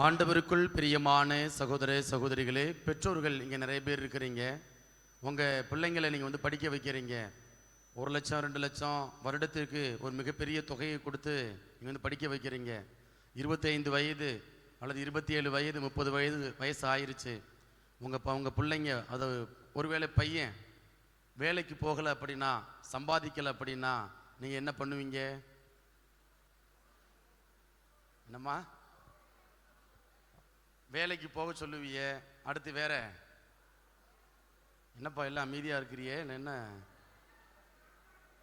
ஆண்டவருக்குள் பிரியமான சகோதர சகோதரிகளே, பெற்றோர்கள் இங்கே நிறைய பேர் இருக்கிறீங்க. உங்கள் பிள்ளைங்களை நீங்கள் படிக்க வைக்கிறீங்க. 1 லட்சம் 2 லட்சம் வருடத்திற்கு ஒரு மிகப்பெரிய தொகையை கொடுத்து நீங்கள் படிக்க வைக்கிறீங்க. 25 வயது அல்லது 27 வயது 30 வயசு ஆயிடுச்சு. உங்கள் பிள்ளைங்க, அது ஒருவேளை பையன் வேலைக்கு போகலை அப்படின்னா, சம்பாதிக்கலை அப்படின்னா நீங்கள் என்ன பண்ணுவீங்க? என்னம்மா? வேலைக்கு போக சொல்லுவிய. அடுத்து வேற என்னப்பா எல்லாம் அமைதியாக இருக்கிறியே? என்ன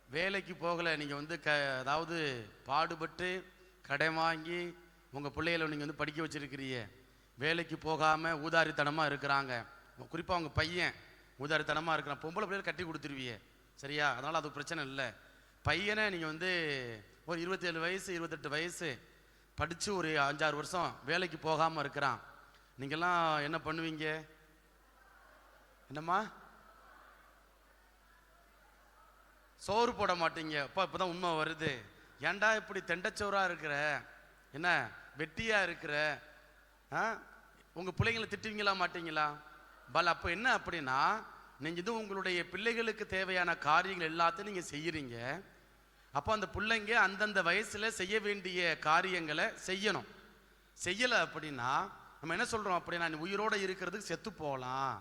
வேலைக்கு போகலை, நீங்கள் அதாவது பாடுபட்டு கடை வாங்கி உங்கள் பிள்ளைகளை நீங்கள் படிக்க வச்சுருக்கிறீங்க. வேலைக்கு போகாமல் ஊதாரித்தனமாக இருக்கிறாங்க. குறிப்பாக உங்கள் பையன் ஊதாரித்தனமாக இருக்கிறான். பொம்பளை பிள்ளைகள் கட்டி கொடுத்துருவிய, சரியா? அதனால் அது பிரச்சனை இல்லை. பையனை நீங்கள் ஒரு 27 வயசு 28 வயசு படித்து ஒரு 5-6 வருஷம் வேலைக்கு போகாமல் இருக்கிறான். நீங்கள்லாம் என்ன பண்ணுவீங்க? என்னம்மா? சோறு போட மாட்டீங்க. இப்போதான் உண்மை வருது. ஏன்டா இப்படி தெண்டச்சோறாக இருக்கிற, என்ன வெட்டியாக இருக்கிற? உங்கள் பிள்ளைங்களை திட்டுவீங்களா மாட்டீங்களா? அப்போ என்ன அப்படின்னா, நீங்கள் உங்களுடைய பிள்ளைகளுக்கு தேவையான காரியங்கள் எல்லாத்தையும் நீங்கள் செய்கிறீங்க. அப்போ அந்த பிள்ளைங்க அந்தந்த வயசில் செய்ய வேண்டிய காரியங்களை செய்யணும். செய்யலை அப்படின்னா நம்ம என்ன சொல்கிறோம் அப்படின்னா, நீ உயிரோடு இருக்கிறதுக்கு செத்து போகலாம்,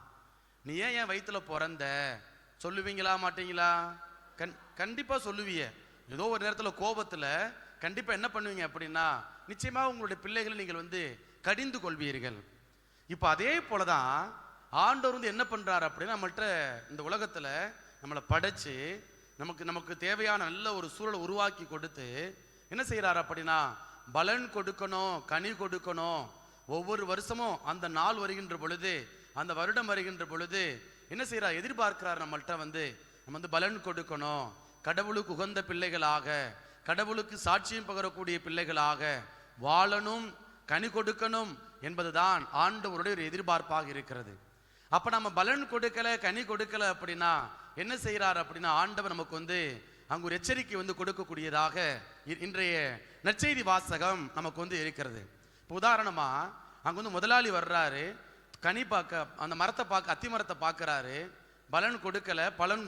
நீ ஏன் என் வயிற்றில் பிறந்த சொல்லுவீங்களா மாட்டீங்களா? கண்டிப்பாக சொல்லுவீங்க. ஏதோ ஒரு நேரத்தில் கோபத்தில் கண்டிப்பாக என்ன பண்ணுவீங்க அப்படின்னா, நிச்சயமாக உங்களுடைய பிள்ளைகளை நீங்கள் கடிந்து கொள்வீர்கள். இப்போ அதே போல தான் ஆண்டவர் என்ன பண்ணுறாரு அப்படின்னா, நம்மள்கிட்ட இந்த உலகத்தில் நம்மளை படைச்சு நமக்கு தேவையான நல்ல ஒரு சூழலை உருவாக்கி கொடுத்து என்ன செய்கிறாரு அப்படின்னா, பலன் கொடுக்கணும், கனி கொடுக்கணும். ஒவ்வொரு வருஷமும் அந்த நாள் வருகின்ற பொழுது, அந்த வருடம் வருகின்ற பொழுது என்ன செய்கிறார்? எதிர்பார்க்கிறார் நம்மள்கிட்ட நம்ம பலன் கொடுக்கணும், கடவுளுக்கு உகந்த பிள்ளைகளாக, கடவுளுக்கு சாட்சியம் பகரக்கூடிய பிள்ளைகளாக வாழணும், கனி கொடுக்கணும் என்பதுதான் ஆண்டவருடைய ஒரு எதிர்பார்ப்பாக இருக்கிறது. அப்போ நம்ம பலன் கொடுக்கல, கனி கொடுக்கல அப்படின்னா என்ன செய்கிறார் அப்படின்னா, ஆண்டவர் நமக்கு அங்கே ஒரு எச்சரிக்கை கொடுக்கக்கூடியதாக இன்றைய நற்செய்தி வாசகம் நமக்கு இருக்கிறது. இப்போ உதாரணமாக அங்கே முதலாளி வர்றாரு, கனி பார்க்க, அந்த மரத்தை பார்க்க, அத்தி மரத்தை பார்க்குறாரு. பலன் கொடுக்கல, பலன்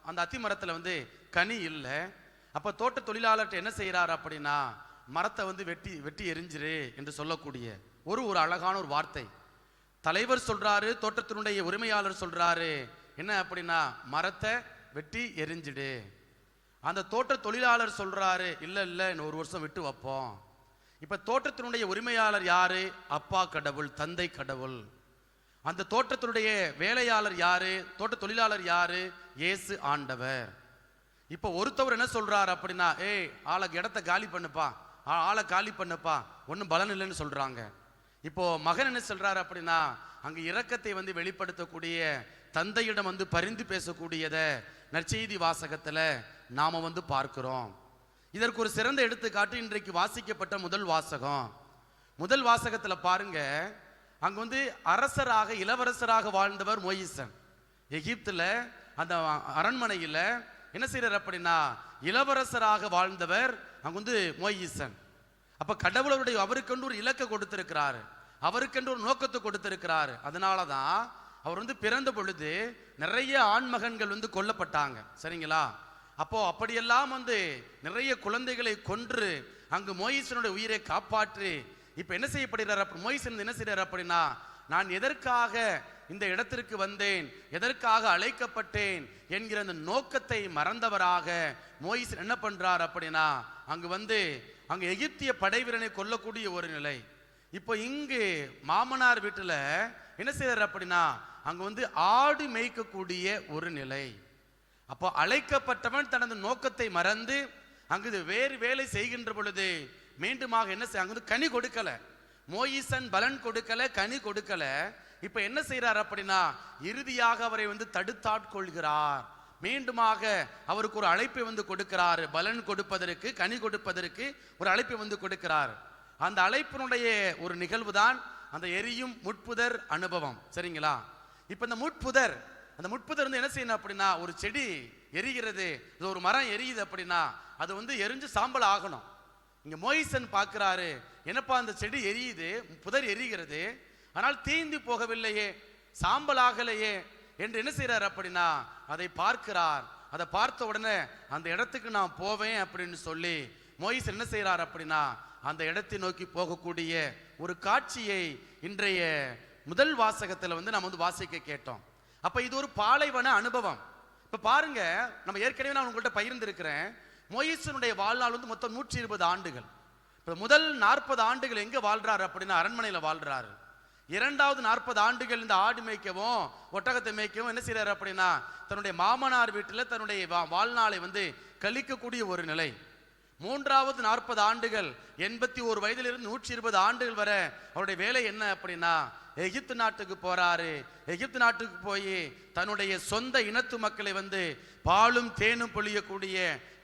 அந்த அத்தி மரத்தில் கனி இல்லை. அப்போ தோட்ட தொழிலாளர்கிட்ட என்ன செய்கிறார் அப்படின்னா, மரத்தை வெட்டி வெட்டி எரிஞ்சிரு என்று சொல்லக்கூடிய ஒரு அழகான ஒரு வார்த்தை. தலைவர் சொல்றாரு, தோட்டத்தினுடைய உரிமையாளர் சொல்றாரு என்ன அப்படின்னா, மரத்தை வெட்டி எரிஞ்சிடு. அந்த தோட்ட தொழிலாளர் சொல்றாரு, இல்லை இல்லை இன்னும் 1 வருஷம் விட்டு வைப்போம். இப்ப தோட்டத்தினுடைய உரிமையாளர் யாரு? அப்பா கடவுள், தந்தை கடவுள். அந்த தோட்டத்தினுடைய வேலையாளர் யாரு? தோட்ட தொழிலாளர் யாரு? இயேசு ஆண்டவர். இப்போ ஒருத்தவர் என்ன சொல்றாரு அப்படின்னா, இடத்தை காலி பண்ணுப்பா, ஆளை காலி பண்ணுப்பா, ஒன்றும் பலன் இல்லைன்னு சொல்றாங்க. இப்போ மகன் என்ன சொல்றாரு அப்படின்னா, அங்கே இரக்கத்தை வெளிப்படுத்தக்கூடிய தந்தையிடம் பரிந்து பேசக்கூடியதை நற்செய்தி வாசகத்தில் நாம பார்க்கிறோம். இதற்கு ஒரு சிறந்த எடுத்துக்காட்டு இன்றைக்கு வாசிக்கப்பட்ட முதல் வாசகம். முதல் வாசகத்தில் பாருங்க, அங்க அரசராக, இளவரசராக வாழ்ந்தவர் மோயிசன். எகிப்துல அந்த அரண்மனையில் என்ன செய்யறார் அப்படின்னா, இளவரசராக வாழ்ந்தவர் அங்க மோயிசன். அப்ப கடவுளுடைய அவருக்கென்று ஒரு இலக்கை கொடுத்திருக்கிறாரு, அவருக்கென்று ஒரு நோக்கத்தை கொடுத்திருக்கிறாரு. அதனாலதான் அவர் பிறந்த பொழுது நிறைய ஆண்மகன்கள் கொல்லப்பட்டாங்க, சரிங்களா? அப்போ அப்படியெல்லாம் நிறைய குழந்தைகளை கொன்று அங்கு மோயிசனுடைய உயிரை காப்பாற்றி இப்ப என்ன செய்யப்படுகிறார்? மோயிசன் என்ன செய்யறார் அப்படின்னா, நான் எதற்காக இந்த இடத்திற்கு வந்தேன், எதற்காக அழைக்கப்பட்டேன் என்கிற அந்த நோக்கத்தை மறந்தவராக மோயிசன் என்ன பண்றார் அப்படின்னா, அங்கு எகிப்திய படைவீரனை கொல்லக்கூடிய ஒரு நிலை. இப்போ இங்கு மாமனார் வீட்டுல என்ன செய்யறார் அப்படின்னா, அங்க ஆடு மேய்க்கக்கூடிய ஒரு நிலை. அப்போ அழைக்கப்பட்டவன் தனது நோக்கத்தை மறந்து அங்கு வேறு வேலை செய்கின்ற பொழுது மீண்டுமாக என்ன செய்ய, அங்க கனி கொடுக்கல. மோயிசன் பலன் கொடுக்கல, கனி கொடுக்கல. இப்ப என்ன செய்யறார் அப்படின்னா, இறுதியாக அவரை தடுத்தாட்கொள்கிறார். மீண்டுமாக அவருக்கு ஒரு அழைப்பை கொடுக்கிறார். பலன் கொடுப்பதற்கு, கனி கொடுப்பதற்கு ஒரு அழைப்பை கொடுக்கிறார். அந்த அழைப்பினுடைய ஒரு நிகழ்வு தான் அந்த எரியும் முட்புதர் அனுபவம், சரிங்களா? இப்ப இந்த முட்புதர், அந்த முட்புதர் என்ன செய்யணும் அப்படின்னா, ஒரு செடி எரிகிறது, ஒரு மரம் எரியுது அப்படின்னா அது எரிஞ்சு சாம்பல் ஆகணும். இங்க மோயிசன் பார்க்கிறாரு, என்னப்பா அந்த செடி எரியுது, புதர் எரிகிறது, ஆனால் தீந்து போகவில்லையே, சாம்பலாகலையே என்று என்ன செய்யறாரு அப்படின்னா அதை பார்க்கிறார். அதை பார்த்த உடனே அந்த இடத்துக்கு நான் போவேன் அப்படின்னு சொல்லி மோயிஸ் என்ன செய்யறார் அப்படின்னா அந்த இடத்தை நோக்கி போகக்கூடிய ஒரு காட்சியை இன்றைய முதல் வாசகத்துல நம்ம வாசிக்க கேட்டோம். அப்ப இது ஒரு பாலைவன அனுபவம். இப்ப பாருங்க, நம்ம ஏற்கனவே நான் உங்கள்கிட்ட பகிர்ந்திருக்கிறேன், மோயிசனுடைய வாழ்நாள் மொத்தம் 120 ஆண்டுகள். இப்ப முதல் 40 ஆண்டுகள் எங்க வாழ்றாரு அப்படின்னா அரண்மனையில வாழ்றாரு. இரண்டாவது 40 ஆண்டுகள் இந்த ஆடு மேய்க்கவும் ஒட்டகத்தை மேய்க்கவும் என்ன செய்யறாரு அப்படின்னா தன்னுடைய மாமனார் வீட்டில் தன்னுடைய வாழ்நாளை கழிக்கக்கூடிய ஒரு நிலை. மூன்றாவது 40 ஆண்டுகள் 81 வயதிலிருந்து 120 ஆண்டுகள் வரை அவருடைய வேலை என்ன அப்படின்னா எகிப்து நாட்டுக்கு போறாரு. எகிப்து நாட்டுக்கு போய் தன்னுடைய சொந்த இனத்து மக்களை பாலும் தேனும் பொழியக்கூடிய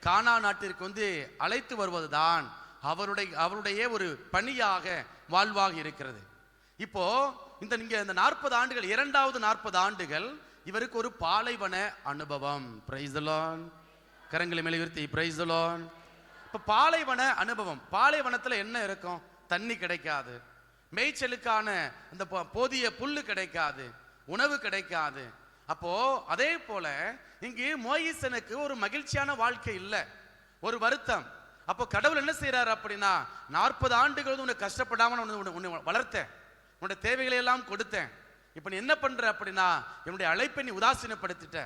கானா நாட்டிற்கு அழைத்து வருவதுதான் அவருடைய ஒரு பணியாக வாழ்வாக இருக்கிறது. இப்போ இந்த 40 ஆண்டுகள், இரண்டாவது 40 ஆண்டுகள் இவருக்கு ஒரு பாலைவன அனுபவம். Praise the Lord. கரங்களை மேலே உயர்த்தி பிரைஸ் தி லார்ட். இப்ப பாலைவன அனுபவம். பாலைவனத்துல என்ன இருக்கும்? தண்ணி கிடைக்காது, மேய்ச்சலுக்கான அந்த போதிய புல்லு கிடைக்காது, உணவு கிடைக்காது. அப்போ அதே போல இங்கு மோயிசனுக்கு ஒரு மகிழ்ச்சியான வாழ்க்கை இல்லை, ஒரு வருத்தம். அப்போ கடவுள் என்ன செய்யறாரு அப்படின்னா 40 ஆண்டுகள் உன்னை கஷ்டப்படாம உன்னை வளர்த்தேன், உன்னுடைய தேவைகளை எல்லாம் கொடுத்தேன், இப்ப நீ என்ன பண்ற அப்படின்னா என்னுடைய அழைப்பை நீ உதாசீனப்படுத்திட்ட,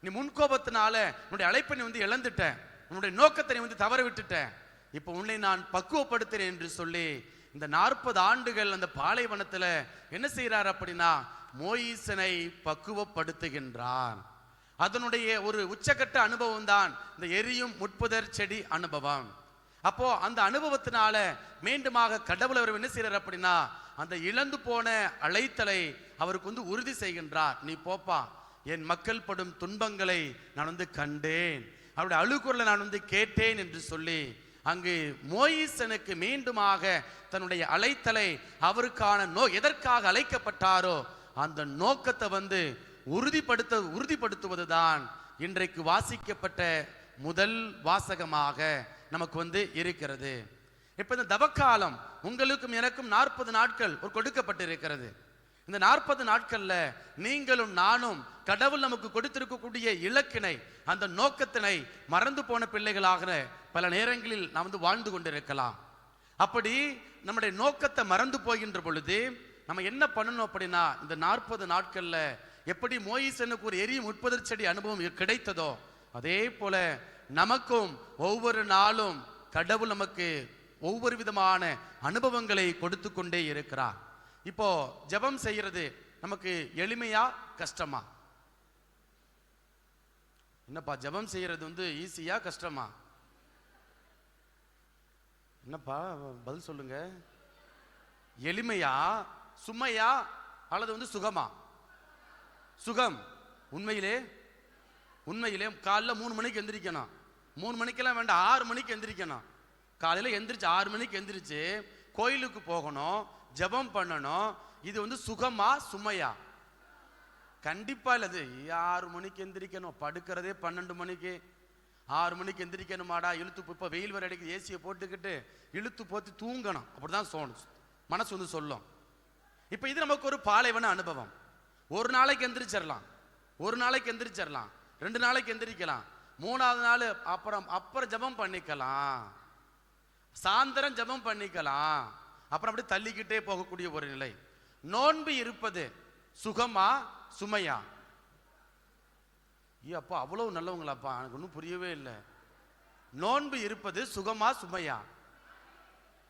நீ முன்கோபத்தினால உன்னுடைய அழைப்பை நீ இழந்துட்ட, உன்னுடைய நோக்கத்தை நீ தவற விட்டுட்ட, இப்ப உன்னை நான் பக்குவப்படுத்துறேன் என்று சொல்லி இந்த 40 ஆண்டுகள் அந்த பாலைவனத்துல என்ன செய்யறார் அப்படின்னா மோயிசனை பக்குவப்படுத்துகின்றார். அதனுடைய ஒரு உச்சகட்ட அனுபவம் தான் இந்த எரியும் முட்புதர் செடி அனுபவம். அப்போ அந்த அனுபவத்தினால மீண்டுமாக கடவுள் அவர் என்ன செய்யறார் அப்படின்னா அந்த இழந்து போன அழைத்தலை அவருக்கு உறுதி செய்கின்றார். நீ போப்பா, என் மக்கள் படும் துன்பங்களை நான் கண்டேன், அவருடைய அழுகுரலை நான் கேட்டேன் என்று சொல்லி அங்கு மோயிசனுக்கு மீண்டுமாக தன்னுடைய அழைத்தலை அவருக்கான எதற்காக அழைக்கப்பட்டாரோ அந்த நோக்கத்தை உறுதிப்படுத்துவதுதான் இன்றைக்கு வாசிக்கப்பட்ட முதல் வாசகமாக நமக்கு இருக்கிறது. இப்ப இந்த தவக்காலம் உங்களுக்கும் எனக்கும் 40 நாட்கள் கொடுக்கப்பட்டிருக்கிறது. இந்த 40 நாட்கள்ல நீங்களும் நானும் கடவுள் நமக்கு கொடுத்திருக்கக்கூடிய இலக்கினை, அந்த நோக்கத்தினை மறந்து போன பிள்ளைகளாக பல நேரங்களில் நாம் வாழ்ந்து கொண்டிருக்கலாம். அப்படி நம்முடைய நோக்கத்தை மறந்து போகின்ற பொழுது நம்ம என்ன பண்ணணும் அப்படின்னா இந்த 40 நாட்கள்ல எப்படி மோயிசனுக்கு ஒரு எரியும் முட்புதர் செடி அனுபவம் கிடைத்ததோ அதே போல நமக்கும் ஒவ்வொரு நாளும் கடவுள் நமக்கு ஒவ்வொரு விதமான அனுபவங்களை கொடுத்து கொண்டே இருக்கிறார். இப்போ ஜெபம் செய்யறது நமக்கு எளிமையா கஷ்டமா? என்னப்பா ஜெபம் செய்யறது ஈஸியா கஷ்டமா? என்னப்பா பதில் சொல்லுங்க. எளிமையா, சுமையா அல்லது சுகமா? சுகம். உண்மையிலே காலைல 3 மணிக்கு எந்திரிக்கணும். 3 மணிக்கெல்லாம் வேண்டாம், 6 மணிக்கு எந்திரிக்கணும். காலையில எந்திரிச்சு 6 மணிக்கு எந்திரிச்சு கோயிலுக்கு போகணும், ஜெபம் பண்ணணும். இது சுகமா சுமையா? கண்டிப்பா இல்லது. 6 மணிக்கு எந்திரிக்கணும், படுக்கிறதே 12 மணிக்கு. 6 மணிக்கு எந்திரிக்கணுமாடா, இழுத்து இப்ப வெயில் வர அடிக்கு ஏசியை போட்டுக்கிட்டு இழுத்து போத்தி தூங்கணும், அப்படிதான் மனசு சொல்லும். இப்ப இது நமக்கு ஒரு பாலைவன அனுபவம். ஒரு நாளைக்கு எந்திரிச்சிடலாம், 2 நாளைக்கு எந்திரிக்கலாம், 3வது நாள் அப்புறம் ஜெபம் பண்ணிக்கலாம், சாயந்தரம் ஜெபம் பண்ணிக்கலாம், அப்புறம் அப்படி தள்ளிக்கிட்டே போகக்கூடிய ஒரு நிலை. நோன்பு இருப்பது சுகமா சுமையா? அப்பா அவ்வளவு நல்லவங்களாப்பா, எனக்கு ஒன்றும் புரியவே இல்லை. நோன்பு இருப்பது சுகமா சுமையா?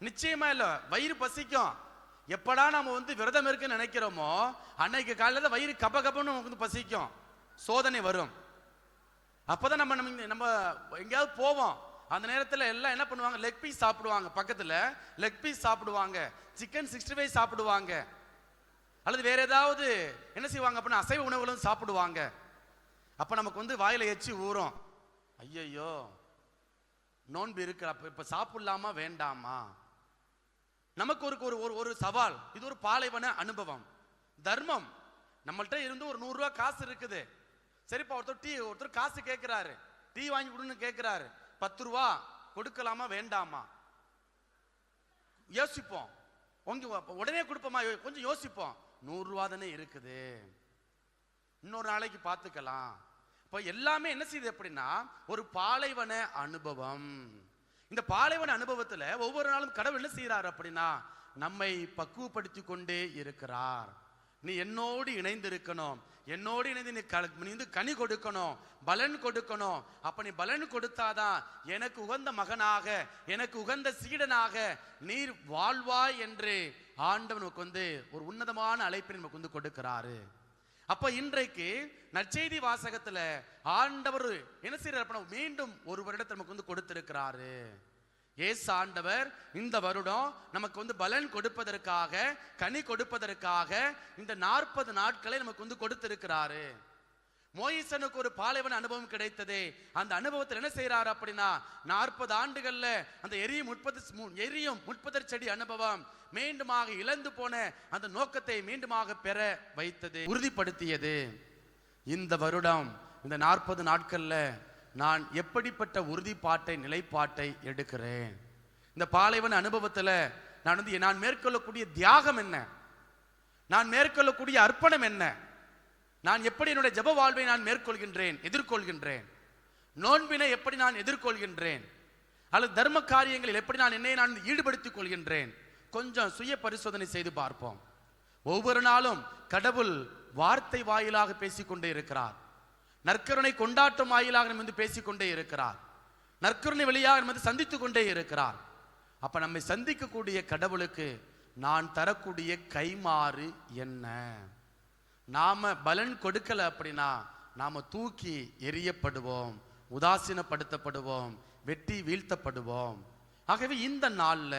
நிச்சயமா இல்ல. வயிறு பசிக்கும். எப்படா நம்ம விரதம் இருக்குன்னு நினைக்கிறோமோ அன்னைக்கு காலையில வயிறு கபகபன்னு பசிக்கும், சோதனை வரும். அப்பதான் நம்ம எங்கேயாவது போவோம். அந்த நேரத்தில் எல்லாம் என்ன பண்ணுவாங்க, லெக் பீஸ் சாப்பிடுவாங்க, பக்கத்துல லெக் பீஸ் சாப்பிடுவாங்க, சிக்கன் 65 சாப்பிடுவாங்க, அல்லது வேற ஏதாவது என்ன செய்வாங்க அப்படின்னா அசைவ உணவுகளும் சாப்பிடுவாங்க. அப்ப நமக்கு வாயில எச்சி ஊறும். ஐயையோ நோன்பு இருக்கிற இப்ப சாப்பிடலாமா வேண்டாமா? நமக்கு ஒரு சவால். இது ஒரு பாலைவன அனுபவம். தர்மம். நம்மள்ட்ட இருந்து ஒரு 100 ரூபாய் காசு இருக்குது. சரிப்பா, ஒருத்தர் காசு கேட்கிறாரு, டீ வாங்கி கொடுன்னு கேட்கிறாரு, 10 ரூபா கொடுக்கலாமா வேண்டாமா? யோசிப்போம். உடனே கொடுப்போமா? கொஞ்சம் யோசிப்போம். 100 ரூபா தானே இருக்குது, இன்னொரு நாளைக்கு பார்த்துக்கலாம். இப்போ எல்லாமே என்ன செய்யுது அப்படின்னா ஒரு பாலைவன அனுபவம். இந்த பாலைவன அனுபவத்துல ஒவ்வொரு நாளும் கடவுள் என்ன செய்யறாரு அப்படின்னா நம்மை பக்குவப்படுத்தி கொண்டே இருக்கிறார். நீ என்னோடு இணைந்து இருக்கணும், என்னோடு இணைந்து நீ கனி கொடுக்கணும், பலன் கொடுக்கணும். அப்ப நீ பலன் கொடுத்தாதான் எனக்கு உகந்த மகனாக, எனக்கு உகந்த சீடனாக நீர் வாழ்வாய் என்று ஆண்டவன் நமக்கு ஒரு உன்னதமான அழைப்பை நமக்கு கொடுக்கிறாரு. அப்ப இன்றைக்கு நற்செய்தி வாசகத்துல ஆண்டவர் என்ன செய்யறாரு? மீண்டும் ஒரு வருடத்தை நமக்கு கொடுத்திருக்கிறாரு. இயேசு ஆண்டவர் இந்த வருடம் நமக்கு பலன் கொடுப்பதற்காக, கனி கொடுப்பதற்காக இந்த 40 நாட்களை நமக்கு கொடுத்திருக்கிறாரு. மோயிசனுக்கு ஒரு பாலைவன அனுபவம் கிடைத்தது. அந்த அனுபவத்தில் என்ன செய்யறாரு அப்படின்னா 40 ஆண்டுகள்ல அந்த எரியும் முட்பதர் செடி அனுபவம் மீண்டுமாக இழந்து போன அந்த நோக்கத்தை மீண்டுமாக பெற வைத்தது, உறுதிப்படுத்தியது. இந்த வருடம் இந்த 40 நாட்கள்ல நான் எப்படிப்பட்ட உறுதிப்பாட்டை, நிலைப்பாட்டை எடுக்கிறேன்? இந்த பாலைவன அனுபவத்துல நான் மேற்கொள்ளக்கூடிய தியாகம் என்ன? நான் மேற்கொள்ளக்கூடிய அர்ப்பணம் என்ன? நான் எப்படி என்னுடைய ஜெப வாழ்வை நான் மேற்கொள்கின்றேன், எதிர்கொள்கின்றேன்? நோன்பினை எப்படி நான் எதிர்கொள்கின்றேன்? அல்லது தர்ம காரியங்களில் எப்படி நான் ஈடுபடுத்திக் கொள்கின்றேன்? கொஞ்சம் சுய பரிசோதனை செய்து பார்ப்போம். ஒவ்வொரு நாளும் கடவுள் வார்த்தை வாயிலாக பேசிக்கொண்டே இருக்கிறார். நற்கருணை கொண்டாட்டம் வாயிலாக நம்ம பேசிக்கொண்டே இருக்கிறார். நற்கருணை வழியாக நம்ம சந்தித்துக் கொண்டே இருக்கிறார். அப்ப நம்மை சந்திக்கக்கூடிய கடவுளுக்கு நான் தரக்கூடிய கைமாறு என்ன? நாம பலன் கொடுக்கல அப்படின்னா நாம தூக்கி எறியப்படுவோம், உதாசீனப்படுத்தப்படுவோம், வெட்டி வீழ்த்தப்படுவோம். ஆகவே இந்த நாள்ல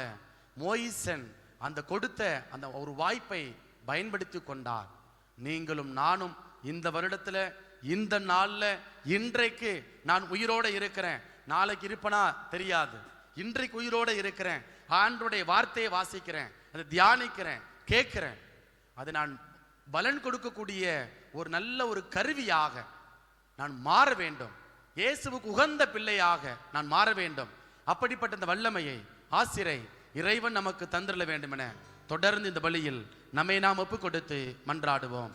மோயிசன் அந்த கொடுத்த அந்த ஒரு வாய்ப்பை பயன்படுத்தி கொண்டார். நீங்களும் நானும் இந்த வருடத்துல இந்த நாள்ல இன்றைக்கு நான் உயிரோட இருக்கிறேன், நாளைக்கு இருப்பனா தெரியாது, இன்றைக்கு உயிரோட இருக்கிறேன், ஆண்டவருடைய வார்த்தையை வாசிக்கிறேன், அதை தியானிக்கிறேன், கேட்கிறேன். அதை நான் பலன் கொடுக்கக்கூடிய ஒரு நல்ல ஒரு கருவியாக நான் மாற வேண்டும். இயேசுவுக்கு உகந்த பிள்ளையாக நான் மாற வேண்டும். அப்படிப்பட்ட இந்த வல்லமையை ஆசிரை இறைவன் நமக்கு தந்திரல வேண்டும் என தொடர்ந்து இந்த பலியில் நம்மை நாம் ஒப்பு கொடுத்து மன்றாடுவோம்.